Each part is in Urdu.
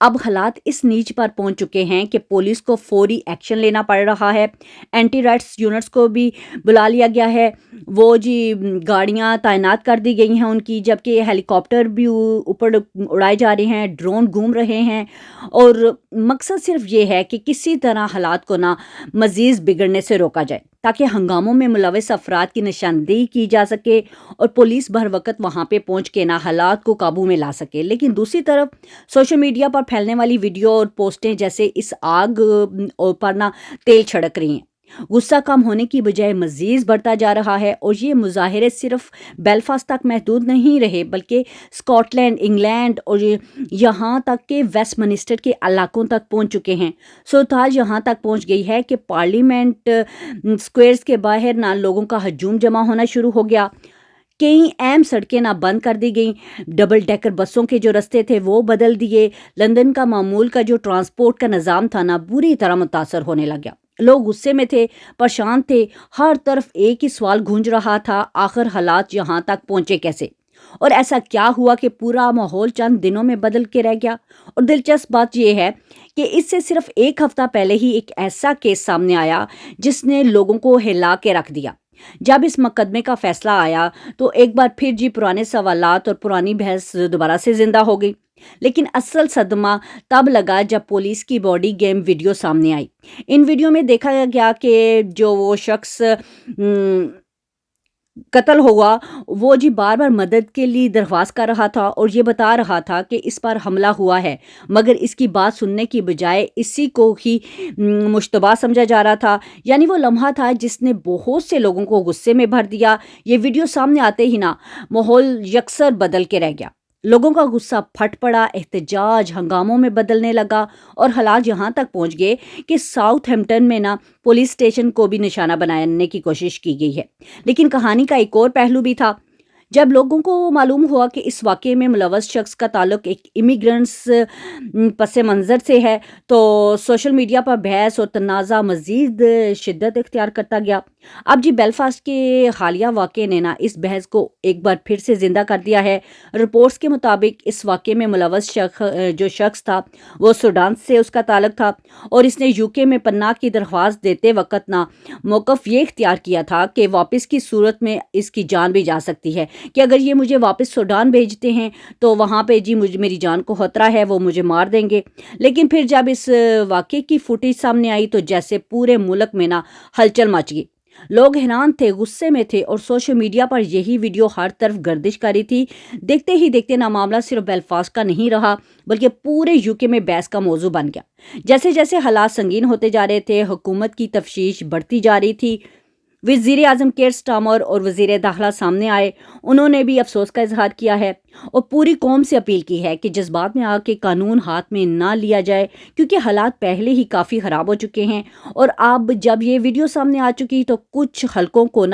اب حالات اس نیچ پر پہنچ چکے ہیں کہ پولیس کو فوری ایکشن لینا پڑ رہا ہے. اینٹی رائٹس یونٹس کو بھی بلا لیا گیا ہے. وہ گاڑیاں تعینات کر دی گئی ہیں ان کی، جبکہ ہیلی کاپٹر بھی اوپر اڑائے جا رہے ہیں، ڈرون گھوم رہے ہیں، اور مقصد صرف یہ ہے کہ کسی طرح حالات کو نہ مزید بگڑنے سے روکا جائے تاکہ ہنگاموں میں ملوث افراد کی نشاندہی کی جا سکے اور پولیس بھر وقت وہاں پہ پہنچ کے نہ حالات کو قابو میں لا سکے. لیکن دوسری طرف سوشل میڈیا پر پھیلنے والی ویڈیو اور پوسٹیں جیسے اس آگ پر نہ تیل چھڑک رہی ہیں. غصہ کم ہونے کی بجائے مزید بڑھتا جا رہا ہے، اور یہ مظاہرے صرف بیلفاسٹ تک محدود نہیں رہے بلکہ اسکاٹ لینڈ، انگلینڈ اور یہاں تک کہ ویسٹ منسٹر کے علاقوں تک پہنچ چکے ہیں. صورتحال یہاں تک پہنچ گئی ہے کہ پارلیمنٹ اسکوائرز کے باہر نہ لوگوں کا ہجوم جمع ہونا شروع ہو گیا. کئی اہم سڑکیں نہ بند کر دی گئیں، ڈبل ڈیکر بسوں کے جو رستے تھے وہ بدل دیے. لندن کا معمول کا جو ٹرانسپورٹ کا نظام تھا نہ بری طرح متاثر ہونے لگا. لوگ غصے میں تھے، پریشان تھے، ہر طرف ایک ہی سوال گونج رہا تھا، آخر حالات یہاں تک پہنچے کیسے؟ اور ایسا کیا ہوا کہ پورا ماحول چند دنوں میں بدل کے رہ گیا؟ اور دلچسپ بات یہ ہے کہ اس سے صرف ایک ہفتہ پہلے ہی ایک ایسا کیس سامنے آیا جس نے لوگوں کو ہلا کے رکھ دیا. جب اس مقدمے کا فیصلہ آیا تو ایک بار پھر پرانے سوالات اور پرانی بحث دوبارہ سے زندہ ہو گئی. لیکن اصل صدمہ تب لگا جب پولیس کی باڈی گیم ویڈیو سامنے آئی. ان ویڈیو میں دیکھا گیا کہ جو وہ شخص قتل ہوا وہ بار بار مدد کے لیے درخواست کر رہا تھا اور یہ بتا رہا تھا کہ اس پر حملہ ہوا ہے، مگر اس کی بات سننے کی بجائے اسی کو ہی مشتبہ سمجھا جا رہا تھا. یعنی وہ لمحہ تھا جس نے بہت سے لوگوں کو غصے میں بھر دیا. یہ ویڈیو سامنے آتے ہی نا ماحول یکسر بدل کے رہ گیا. لوگوں کا غصہ پھٹ پڑا، احتجاج ہنگاموں میں بدلنے لگا، اور حالات یہاں تک پہنچ گئے کہ ساؤتھ ہیمپٹن میں پولیس اسٹیشن کو بھی نشانہ بنانے کی کوشش کی گئی ہے. لیکن کہانی کا ایک اور پہلو بھی تھا. جب لوگوں کو معلوم ہوا کہ اس واقعے میں ملوث شخص کا تعلق ایک امیگرنٹس پس منظر سے ہے تو سوشل میڈیا پر بحث اور تنازع مزید شدت اختیار کرتا گیا. اب بیلفاسٹ کے حالیہ واقعے نے اس بحث کو ایک بار پھر سے زندہ کر دیا ہے. رپورٹس کے مطابق اس واقعے میں ملوث جو شخص تھا وہ سوڈان سے اس کا تعلق تھا، اور اس نے UK میں پناہ کی درخواست دیتے وقت موقف یہ اختیار کیا تھا کہ واپس کی صورت میں اس کی جان بھی جا سکتی ہے، کہ اگر یہ مجھے واپس سوڈان بھیجتے ہیں تو وہاں پہ میری جان کو خطرہ ہے، وہ مجھے مار دیں گے. لیکن پھر جب اس واقعے کی فوٹیج سامنے آئی تو جیسے پورے ملک میں ہلچل مچ گئی. لوگ حیران تھے، غصے میں تھے، اور سوشل میڈیا پر یہی ویڈیو ہر طرف گردش کر رہی تھی. دیکھتے ہی دیکھتے معاملہ صرف بیلفاسٹ کا نہیں رہا بلکہ پورے UK میں بحث کا موضوع بن گیا. جیسے جیسے حالات سنگین ہوتے جا رہے تھے، حکومت کی تفتیش بڑھتی جا رہی تھی. وزیر اعظم کیئر سٹارمر اور وزیر داخلہ سامنے آئے. انہوں نے بھی افسوس کا اظہار کیا ہے اور پوری قوم سے اپیل کی ہے کہ جذبات میں آ کے قانون ہاتھ میں نہ لیا جائے، کیونکہ حالات پہلے ہی کافی خراب ہو چکے ہیں. اور اب جب یہ ویڈیو سامنے آ چکی تو کچھ حلقوں کو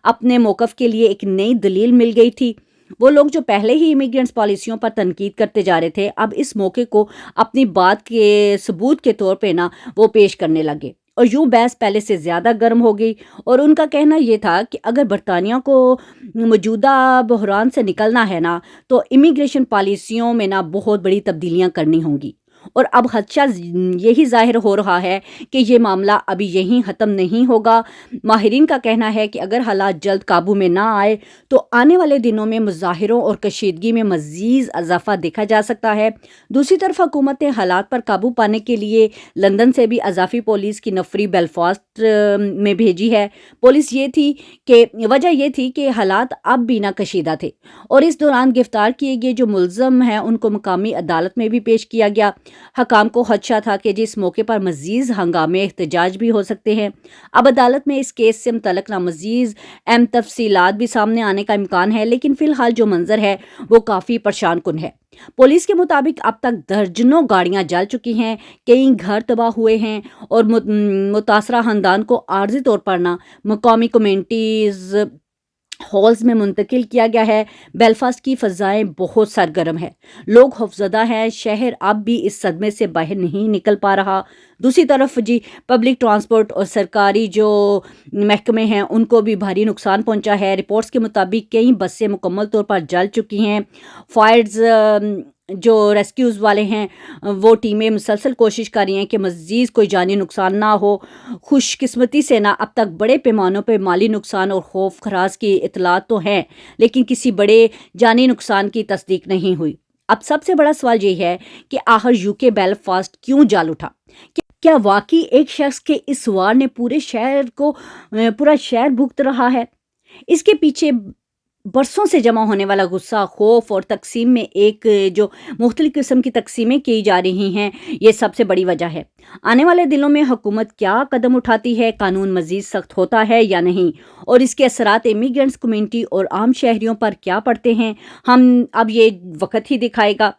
اپنے موقف کے لیے ایک نئی دلیل مل گئی تھی. وہ لوگ جو پہلے ہی امیگرنٹس پالیسیوں پر تنقید کرتے جا رہے تھے اب اس موقع کو اپنی بات کے ثبوت کے طور پہ وہ پیش کرنے لگے، اور یوں بحث پہلے سے زیادہ گرم ہو گئی. اور ان کا کہنا یہ تھا کہ اگر برطانیہ کو موجودہ بحران سے نکلنا ہے تو امیگریشن پالیسیوں میں بہت بڑی تبدیلیاں کرنی ہوں گی. اور اب خدشہ یہی ظاہر ہو رہا ہے کہ یہ معاملہ ابھی یہیں ختم نہیں ہوگا. ماہرین کا کہنا ہے کہ اگر حالات جلد قابو میں نہ آئے تو آنے والے دنوں میں مظاہروں اور کشیدگی میں مزید اضافہ دیکھا جا سکتا ہے. دوسری طرف حکومت نے حالات پر قابو پانے کے لیے لندن سے بھی اضافی پولیس کی نفری بیلفاسٹ میں بھیجی ہے. وجہ یہ تھی کہ حالات اب بھی کشیدہ تھے، اور اس دوران گرفتار کیے گئے جو ملزم ہیں ان کو مقامی عدالت میں بھی پیش کیا گیا. حکام کو خدشہ تھا کہ جس موقع پر مزید ہنگامے احتجاج بھی ہو سکتے ہیں. اب عدالت میں اس کیس سے متعلق مزید اہم تفصیلات بھی سامنے آنے کا امکان ہے، لیکن فی الحال جو منظر ہے وہ کافی پریشان کن ہے. پولیس کے مطابق اب تک درجنوں گاڑیاں جل چکی ہیں، کئی گھر تباہ ہوئے ہیں، اور متاثرہ خاندان کو عارضی طور پر مقامی کمیونٹیز ہالز میں منتقل کیا گیا ہے. بیلفاسٹ کی فضائیں بہت سرگرم ہے، لوگ خوفزدہ ہیں، شہر اب بھی اس صدمے سے باہر نہیں نکل پا رہا. دوسری طرف پبلک ٹرانسپورٹ اور سرکاری جو محکمے ہیں ان کو بھی بھاری نقصان پہنچا ہے. رپورٹس کے مطابق کئی بسیں مکمل طور پر جل چکی ہیں. فائرز جو ریسکیوز والے ہیں وہ ٹیمیں مسلسل کوشش کر رہی ہیں کہ مزید کوئی جانی نقصان نہ ہو۔ خوش قسمتی سے نہ اب تک بڑے پیمانوں پہ مالی نقصان اور خوف خراش کی اطلاعات تو ہیں، لیکن کسی بڑے جانی نقصان کی تصدیق نہیں ہوئی۔ اب سب سے بڑا سوال یہ ہے کہ آخر UK بیلفاسٹ کیوں جال اٹھا؟ کیا واقعی ایک شخص کے اس وار نے پورا شہر بھگت رہا ہے؟ اس کے پیچھے برسوں سے جمع ہونے والا غصہ، خوف اور تقسیم میں ایک جو مختلف قسم کی تقسیمیں کی جا رہی ہیں، یہ سب سے بڑی وجہ ہے۔ آنے والے دنوں میں حکومت کیا قدم اٹھاتی ہے؟ قانون مزید سخت ہوتا ہے یا نہیں؟ اور اس کے اثرات امیگرینٹس کمیونٹی اور عام شہریوں پر کیا پڑتے ہیں؟ اب یہ وقت ہی دکھائے گا۔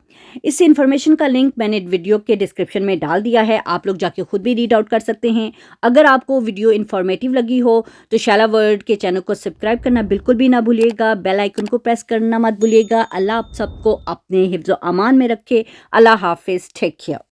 اس انفارمیشن کا لنک میں نے ویڈیو کے ڈسکرپشن میں ڈال دیا ہے، آپ لوگ جا کے خود بھی ریڈ آؤٹ کر سکتے ہیں۔ اگر آپ کو ویڈیو انفارمیٹیو لگی ہو تو شیلا ورلڈ کے چینل کو سبسکرائب کرنا بالکل بھی نہ بھولیے گا، بیل آئیکن کو پریس کرنا مت بھولیے گا۔ اللہ آپ سب کو اپنے حفظ و امان میں رکھے۔ اللہ حافظ، ٹیک کیئر۔